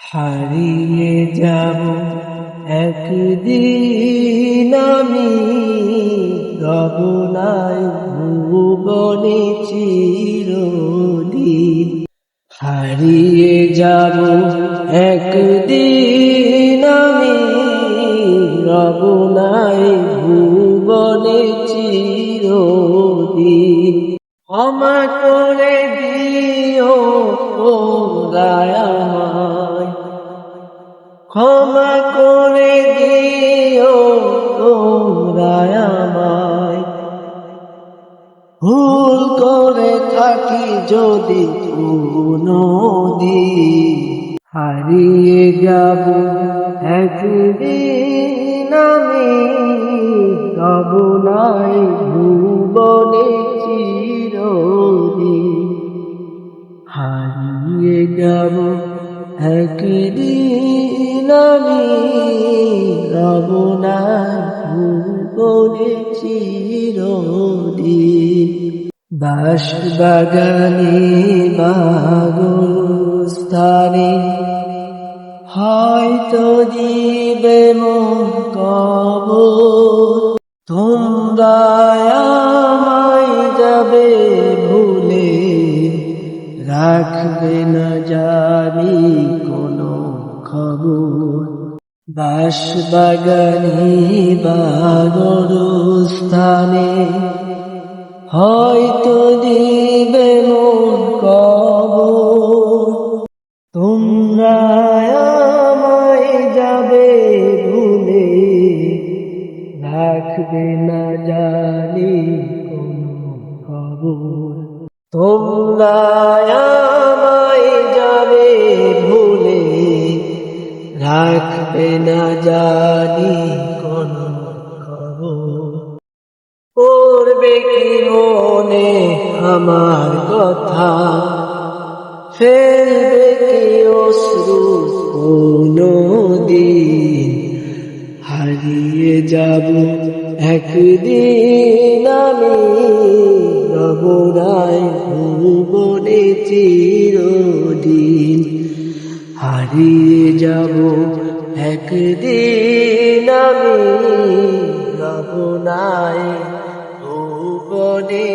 হারিয়ে যাব একদিন আমি, রব নাই ভুবনে চিরদিন। হারিয়ে যাব একদিন আমি, রব নাই ভুবনে চিরদিন। ক্ষমা করে দিও আমায়, ক্ষমা করে দিও আমায়। ভুল করে থাকি যদি কোনদিন, হারিয়ে যাব একদিন আমি, রব নাই ভুবনে চিরদিন। হারিয়ে যাব একদিন আমি, রব নাই ভুবনে চিরদিন। বাঁশবাগানে বাগস্থানে হয়তো দিবে মন কবর। তোমরা আমায় যাবে ভুলে, রাখবে না জানি কোনো খবর। বাঁশবাগানে বাগস্থানে হয়তো দিবে মন কবর। তোমরা আমায় যাবে ভুলে, রাখবে না জানি কোনো খবর। তোমরা আমায় যাবে ভুলে, রাখবে না জানি কোনো খবর। পড়বে কি মনে আমার কথা, ফেলবে কি অশ্রু কোনদিন। হারিয়ে যাব একদিন আমি, রব নাই ভুবনে চিরদিন। হারিয়ে যাব একদিন আমি, রব নাই ভুবনে